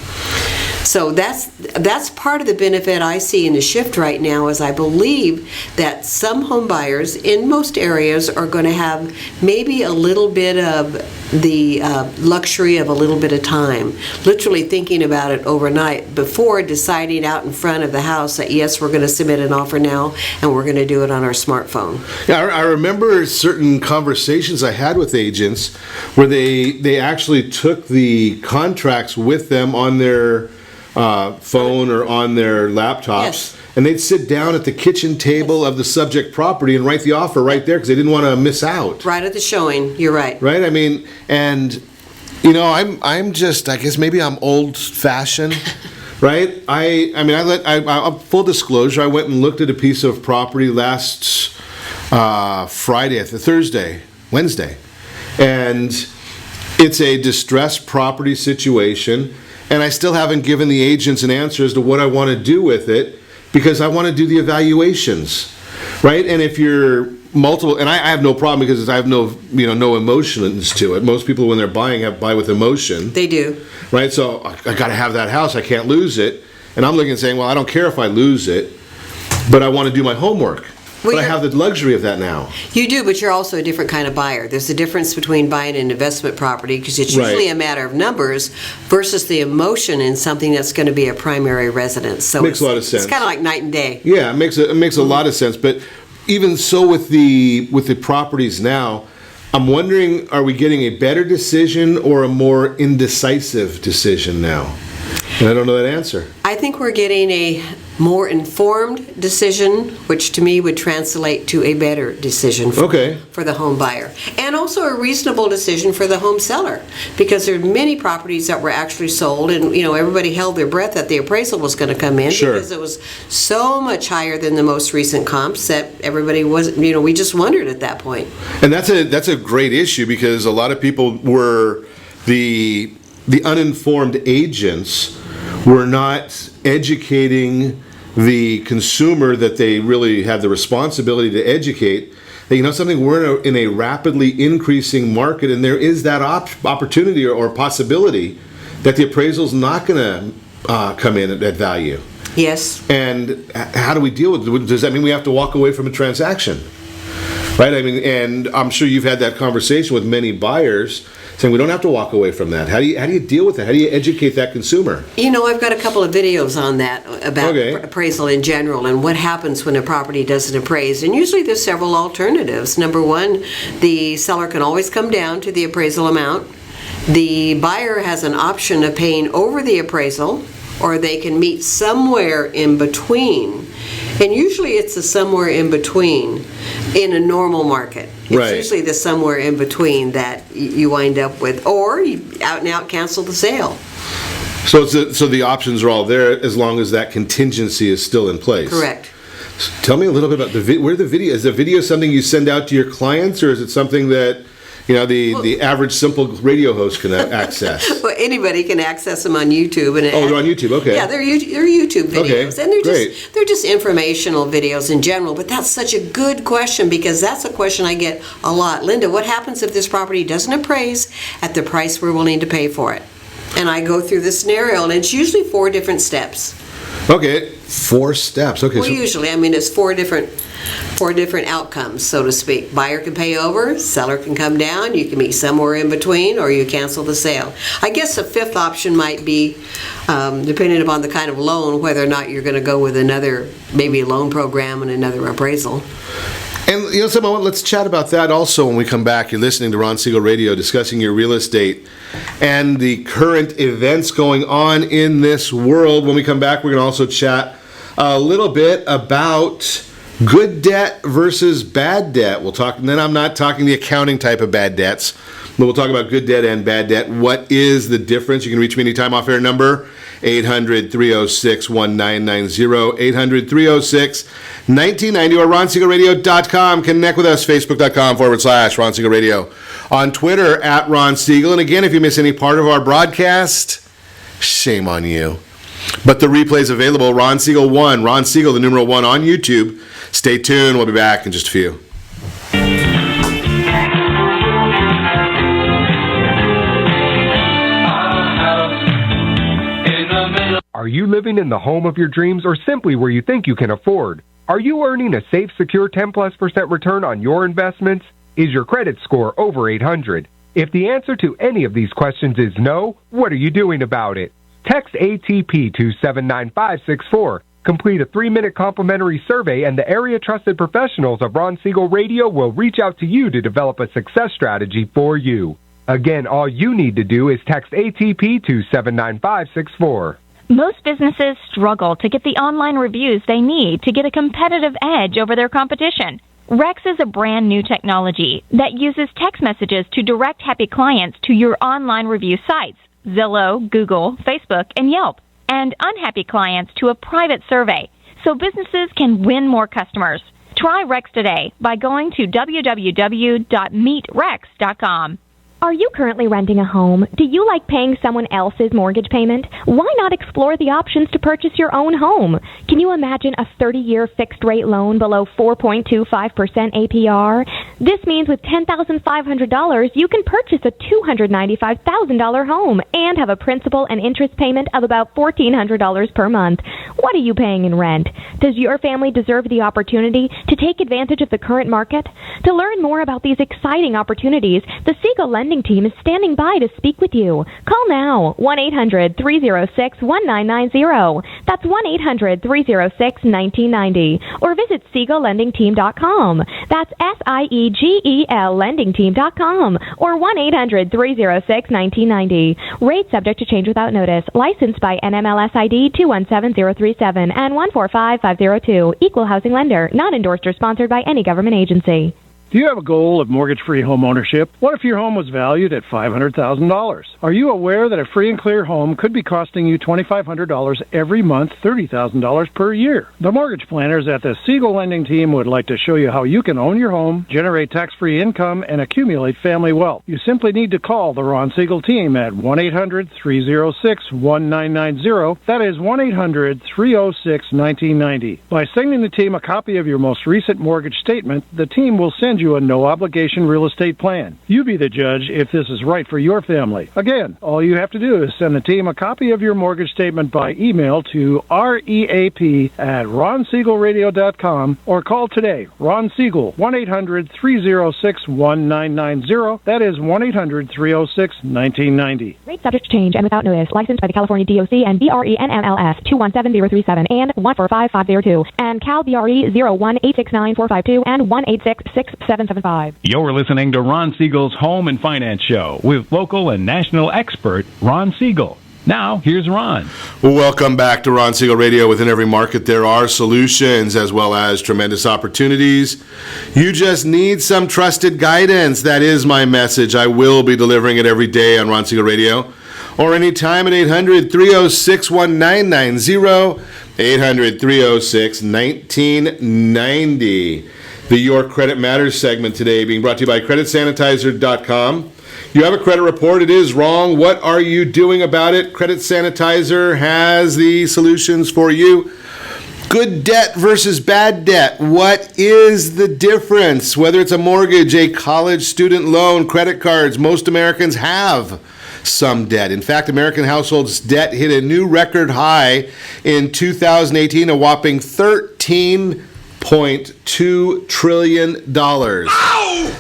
So that's part of the benefit I see in the shift right now, is I believe that some home buyers in most areas are going to have maybe a little bit of the luxury of a little bit of time, literally thinking about it overnight before deciding out in front of the house that yes, we're going to submit an offer now and we're going to do it on our smartphone. Yeah, I remember certain conversations I had with agents where they actually took the contracts with them on their phone or on their laptops, yes, and they'd sit down at the kitchen table of the subject property and write the offer right there because they didn't want to miss out. Right at the showing, you're right. Right? I mean, and I'm just, I guess maybe I'm old-fashioned, right? I full disclosure, I went and looked at a piece of property last Wednesday, and it's a distressed property situation. and I still haven't given the agents an answer as to what I want to do with it, because I want to do the evaluations, right? And if you're multiple, and I have no problem because I have no emotions to it. Most people when they're buying buy with emotion. They do. Right? So I got to have that house. I can't lose it. And I'm looking and saying, well, I don't care if I lose it, but I want to do my homework. Well, but I have the luxury of that now. You do, but you're also a different kind of buyer. There's a difference between buying an investment property, because it's usually a matter of numbers, versus the emotion in something that's going to be a primary residence. So makes a lot of sense. It's kind of like night and day. Yeah, it makes a lot of sense. But even so, with the properties now, I'm wondering, are we getting a better decision or a more indecisive decision now? And I don't know that answer. I think we're getting a more informed decision, which to me would translate to a better decision for the home buyer. And also a reasonable decision for the home seller, because there are many properties that were actually sold, and everybody held their breath that the appraisal was going to come in, because it was so much higher than the most recent comps that everybody was, we just wondered at that point. And that's a great issue, because a lot of people were the uninformed agents were not educating the consumer that they really have the responsibility to educate. That, something, we're in a rapidly increasing market, and there is that opportunity or possibility that the appraisal's not going to come in at value. Yes. And how do we deal with it? Does that mean we have to walk away from a transaction? Right? I mean, and I'm sure you've had that conversation with many buyers, saying we don't have to walk away from that. How do you deal with that? How do you educate that consumer? I've got a couple of videos on that about appraisal in general and what happens when a property doesn't appraise. And usually there's several alternatives. Number one, the seller can always come down to the appraisal amount. The buyer has an option of paying over the appraisal, or they can meet somewhere in between. And usually it's a somewhere in between in a normal market. It's usually the somewhere in between that you wind up with, or you out and out cancel the sale. So the options are all there as long as that contingency is still in place. Correct. So tell me a little bit about where the video is. The video something you send out to your clients, or is it something that the average simple radio host can access? Well, anybody can access them on YouTube. And they're on YouTube. Okay. Yeah, they're YouTube videos, okay. And they're just informational videos in general. But that's such a good question, because that's a question I get a lot. Lynda, what happens if this property doesn't appraise at the price we're willing to pay for it? And I go through the scenario, and it's usually 4 different steps. Okay, 4 steps. Okay. Well, usually, it's 4 different outcomes, so to speak. Buyer can pay over, seller can come down, you can meet somewhere in between, or you cancel the sale. I guess a 5th option might be, depending upon the kind of loan, whether or not you're going to go with maybe a loan program and another appraisal. And let's chat about that also when we come back. You're listening to Ron Siegel Radio, discussing your real estate and the current events going on in this world. When we come back, we're going to also chat a little bit about good debt versus bad debt. We'll talk, and then I'm not talking the accounting type of bad debts, but we'll talk about good debt and bad debt. What is the difference? You can reach me anytime. Off-air number 800-306-1990, 800-306-1990, or RonSiegelRadio.com. Connect with us, Facebook.com/Ron Siegel Radio. On Twitter, @Ron Siegel. And again, if you miss any part of our broadcast, shame on you. But the replay is available, Ron Siegel 1, Ron Siegel, the numeral 1 on YouTube. Stay tuned. We'll be back in just a few. Are you living in the home of your dreams, or simply where you think you can afford? Are you earning a safe, secure 10+% return on your investments? Is your credit score over 800? If the answer to any of these questions is no, what are you doing about it? Text ATP to 79564. Complete a 3-minute complimentary survey, and the area-trusted professionals of Ron Siegel Radio will reach out to you to develop a success strategy for you. Again, all you need to do is text ATP to 79564. Most businesses struggle to get the online reviews they need to get a competitive edge over their competition. Rex is a brand new technology that uses text messages to direct happy clients to your online review sites, Zillow, Google, Facebook, and Yelp, and unhappy clients to a private survey, so businesses can win more customers. Try Rex today by going to www.meetrex.com. Are you currently renting a home? Do you like paying someone else's mortgage payment? Why not explore the options to purchase your own home? Can you imagine a 30-year fixed-rate loan below 4.25% APR? This means with $10,500, you can purchase a $295,000 home and have a principal and interest payment of about $1,400 per month. What are you paying in rent? Does your family deserve the opportunity to take advantage of the current market? To learn more about these exciting opportunities, the Siegel Lending team is standing by to speak with you. Call now, 1-800-306-1990. That's 1-800-306-1990. Or visit SiegelLendingTeam.com. That's SIEGEL LendingTeam.com. Or 1-800-306-1990. Rate subject to change without notice. Licensed by NMLS ID 217037 and 145502. Equal housing lender. Not endorsed or sponsored by any government agency. Do you have a goal of mortgage-free home ownership? What if your home was valued at $500,000? Are you aware that a free and clear home could be costing you $2,500 every month, $30,000 per year? The mortgage planners at the Siegel Lending Team would like to show you how you can own your home, generate tax-free income, and accumulate family wealth. You simply need to call the Ron Siegel team at 1-800-306-1990. That is 1-800-306-1990. By sending the team a copy of your most recent mortgage statement, the team will send you a no-obligation real estate plan. You be the judge if this is right for your family. Again, all you have to do is send the team a copy of your mortgage statement by email to reap@ronsiegelradio.com or call today. Ron Siegel, 1-800-306-1990. That is 1-800-306-1990. Rate subject to change and without notice. Licensed by the California DOC and BRENMLS 217037 and 145502 and Cal BRE 0186945 and 1866775. You're listening to Ron Siegel's Home and Finance Show with local and national expert Ron Siegel. Now, here's Ron. Welcome back to Ron Siegel Radio. Within every market, there are solutions as well as tremendous opportunities. You just need some trusted guidance. That is my message. I will be delivering it every day on Ron Siegel Radio or anytime at 800-306-1990, 800-306-1990. The Your Credit Matters segment today being brought to you by CreditSanitizer.com. You have a credit report. It is wrong. What are you doing about it? Credit Sanitizer has the solutions for you. Good debt versus bad debt. What is the difference? Whether it's a mortgage, a college student loan, credit cards, most Americans have some debt. In fact, American households' debt hit a new record high in 2018, a whopping $13.2 trillion.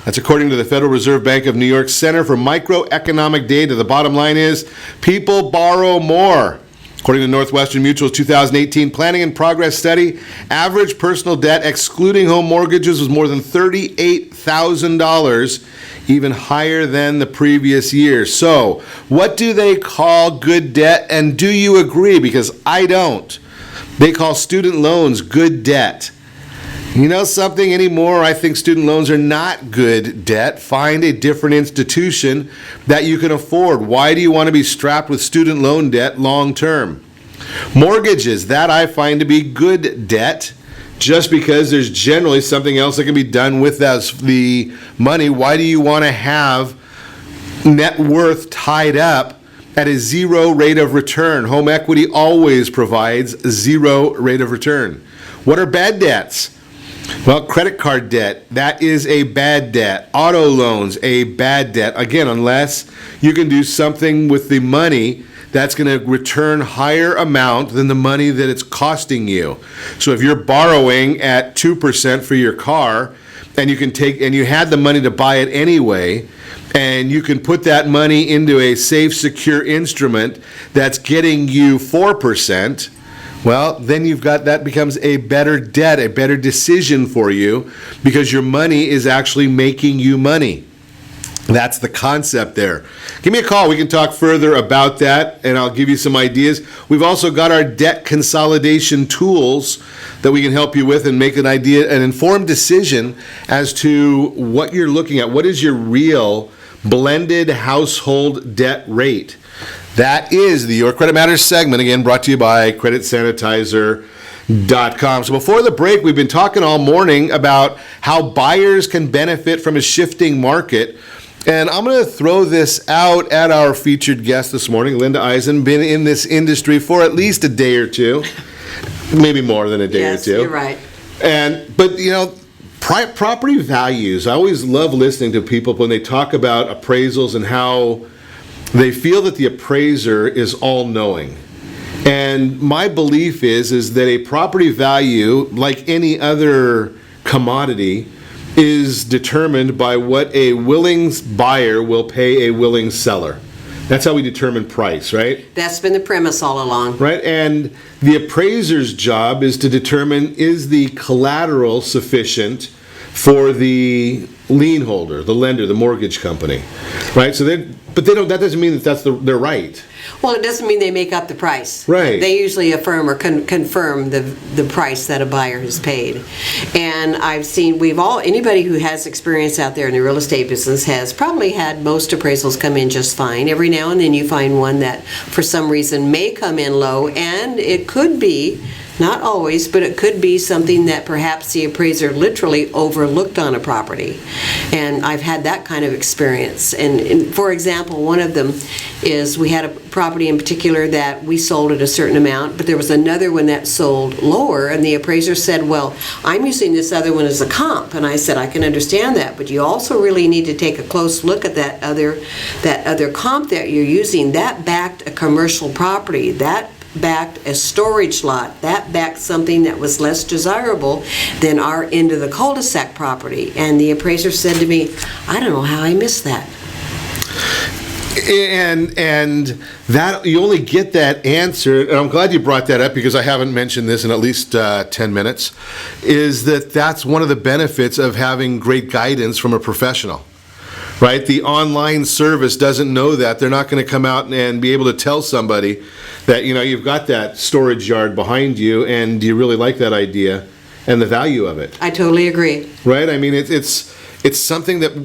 That's according to the Federal Reserve Bank of New York's Center for Microeconomic Data. The bottom line is people borrow more. According to Northwestern Mutual's 2018 Planning and Progress Study, average personal debt excluding home mortgages was more than $38,000, even higher than the previous year. So, what do they call good debt, and do you agree? Because I don't. They call student loans good debt. You know something anymore? I think student loans are not good debt. Find a different institution that you can afford. Why do you want to be strapped with student loan debt long term? Mortgages, that I find to be good debt, just because there's generally something else that can be done with the money. Why do you want to have net worth tied up at a zero rate of return? Home equity always provides a zero rate of return. What are bad debts? Well, credit card debt, that is a bad debt. Auto loans, a bad debt. Again, unless you can do something with the money that's going to return higher amount than the money that it's costing you. So if you're borrowing at 2% for your car, and you had the money to buy it anyway, and you can put that money into a safe, secure instrument that's getting you 4%, well, then that becomes a better debt, a better decision for you, because your money is actually making you money. That's the concept there. Give me a call. We can talk further about that, and I'll give you some ideas. We've also got our debt consolidation tools that we can help you with and make an informed decision as to what you're looking at. What is your real blended household debt rate? That is the Your Credit Matters segment, again, brought to you by CreditSanitizer.com. So before the break, we've been talking all morning about how buyers can benefit from a shifting market. And I'm going to throw this out at our featured guest this morning, Lynda Eisenmann, been in this industry for at least a day or two, maybe more than a day or two. Yes, you're right. But property values, I always love listening to people when they talk about appraisals and how they feel that the appraiser is all-knowing. And my belief is that a property value, like any other commodity, is determined by what a willing buyer will pay a willing seller. That's how we determine price, right? That's been the premise all along. Right, and the appraiser's job is to determine, is the collateral sufficient for the lien holder, the lender, the mortgage company, right? So that doesn't mean that they're right. Well, it doesn't mean they make up the price. Right. They usually affirm or confirm the price that a buyer has paid. And I've seen, anybody who has experience out there in the real estate business has probably had most appraisals come in just fine. Every now and then you find one that for some reason may come in low, and it could be, not always, but it could be something that perhaps the appraiser literally overlooked on a property. And I've had that kind of experience. And for example, one of them is we had a property in particular that we sold at a certain amount, but there was another one that sold lower, and the appraiser said, well, I'm using this other one as a comp. And I said, I can understand that, but you also really need to take a close look at that other comp that you're using. That backed a commercial property. That backed a storage lot. That backed something that was less desirable than our end of the cul-de-sac property. And the appraiser said to me, I don't know how I missed that. And that you only get that answer, and I'm glad you brought that up because I haven't mentioned this in at least 10 minutes, is that's one of the benefits of having great guidance from a professional. Right? The online service doesn't know that. They're not going to come out and be able to tell somebody that, you've got that storage yard behind you, and do you really like that idea and the value of it? I totally agree. Right? I mean, it's something that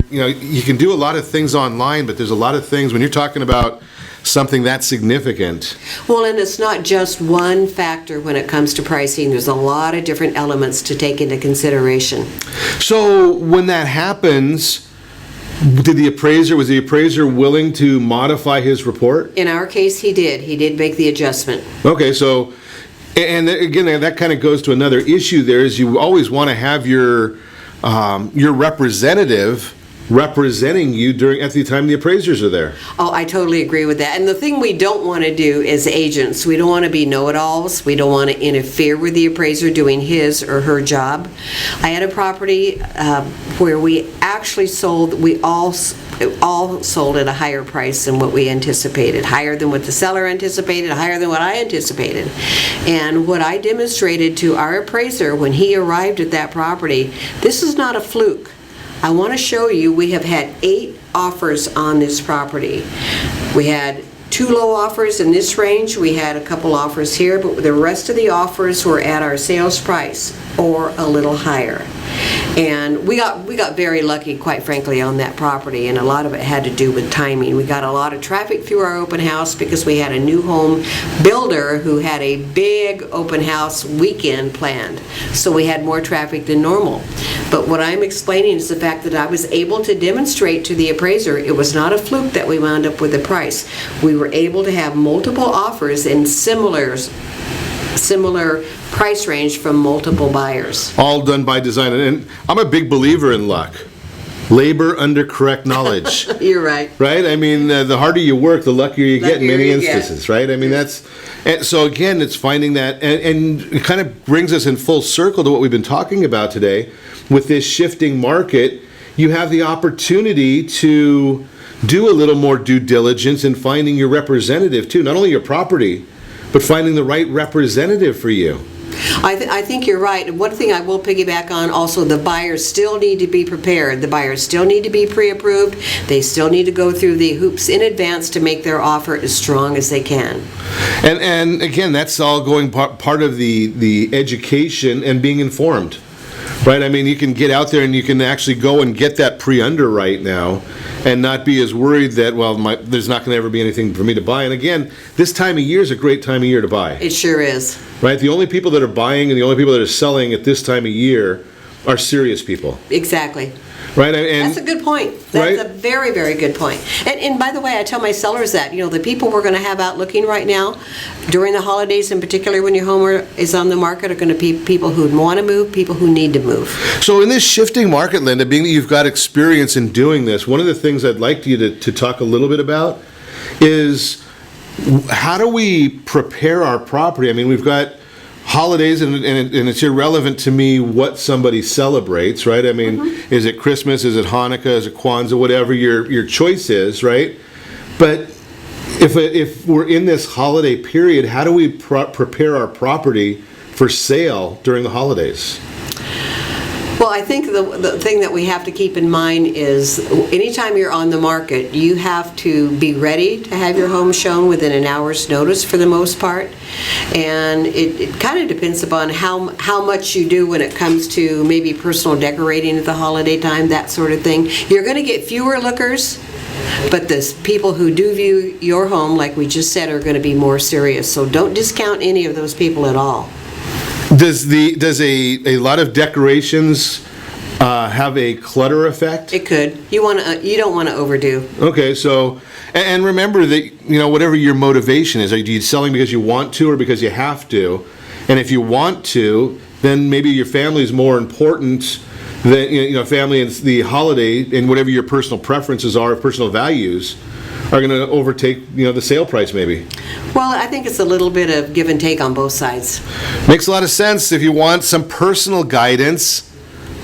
you can do a lot of things online, but there's a lot of things when you're talking about something that significant. Well, and it's not just one factor when it comes to pricing. There's a lot of different elements to take into consideration. So when that happens, was the appraiser willing to modify his report? In our case, he did. He did make the adjustment. Okay, so, and again, that kind of goes to another issue there, is you always want to have your representative representing you at the time the appraisers are there. Oh, I totally agree with that. And the thing we don't want to do as agents, we don't want to be know-it-alls. We don't want to interfere with the appraiser doing his or her job. I had a property where we actually sold, we all sold at a higher price than what we anticipated, higher than what the seller anticipated, higher than what I anticipated. And what I demonstrated to our appraiser when he arrived at that property, this is not a fluke. I want to show you, we have had 8 offers on this property. We had 2 low offers in this range. We had a couple offers here, but the rest of the offers were at our sales price or a little higher. And we got very lucky, quite frankly, on that property, and a lot of it had to do with timing. We got a lot of traffic through our open house because we had a new home builder who had a big open house weekend planned. So we had more traffic than normal. But what I'm explaining is the fact that I was able to demonstrate to the appraiser it was not a fluke that we wound up with the price. We were able to have multiple offers in similar price range from multiple buyers. All done by design. And I'm a big believer in luck. Labor under correct knowledge. You're right. Right? I mean, the harder you work, the luckier you get in many instances, right? I mean, so again, it's finding that, and it kind of brings us in full circle to what we've been talking about today. With this shifting market, you have the opportunity to do a little more due diligence in finding your representative too. Not only your property, but finding the right representative for you. I think you're right. One thing I will piggyback on also, the buyers still need to be prepared. The buyers still need to be pre-approved. They still need to go through the hoops in advance to make their offer as strong as they can. And again, that's all going part of the education and being informed. Right? I mean, you can get out there and you can actually go and get that pre-underwrite now and not be as worried that, there's not going to ever be anything for me to buy. And again, this time of year is a great time of year to buy. It sure is. Right? The only people that are buying and the only people that are selling at this time of year are serious people. Exactly. Right? And That's a good point. That's right? a very, very good point. And by the way, I tell my sellers that, the people we're going to have out looking right now, during the holidays in particular when your home is on the market, are going to be people who want to move, people who need to move. So in this shifting market, Lynda, being that you've got experience in doing this, one of the things I'd like you to talk a little bit about is how do we prepare our property? I mean, we've got holidays, and it's irrelevant to me what somebody celebrates, right? I mean, is it Christmas? Is it Hanukkah? Is it Kwanzaa? Whatever your choice is, right? But if we're in this holiday period, how do we prepare our property for sale during the holidays? Well, I think the thing that we have to keep in mind is anytime you're on the market, you have to be ready to have your home shown within an hour's notice for the most part. And it kind of depends upon how much you do when it comes to maybe personal decorating at the holiday time, that sort of thing. You're going to get fewer lookers, but the people who do view your home, like we just said, are going to be more serious. So don't discount any of those people at all. Does a lot of decorations have a clutter effect? It could. You don't want to overdo. Okay, so and remember that whatever your motivation is, are you selling because you want to or because you have to? And if you want to, then maybe your family is more important than family and the holiday, and whatever your personal preferences are, personal values, are going to overtake the sale price maybe. Well, I think it's a little bit of give and take on both sides. Makes a lot of sense. If you want some personal guidance,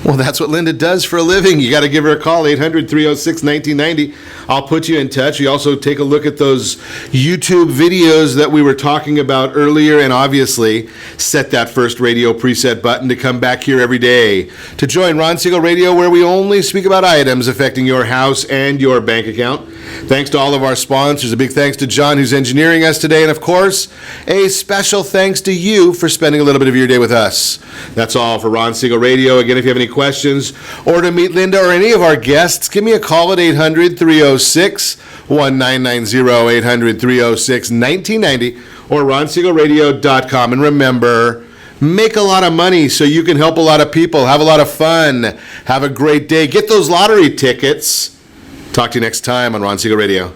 well, that's what Lynda does for a living. You got to give her a call, 800-306-1990. I'll put you in touch. You also take a look at those YouTube videos that we were talking about earlier, and obviously set that first radio preset button to come back here every day to join Ron Siegel Radio, where we only speak about items affecting your house and your bank account. Thanks to all of our sponsors. A big thanks to John, who's engineering us today. And of course, a special thanks to you for spending a little bit of your day with us. That's all for Ron Siegel Radio. Again, if you have any questions or to meet Lynda or any of our guests, give me a call at 800-306-1990, 800-306-1990, or ronsiegelradio.com. And remember, make a lot of money so you can help a lot of people. Have a lot of fun. Have a great day. Get those lottery tickets. Talk to you next time on Ron Siegel Radio.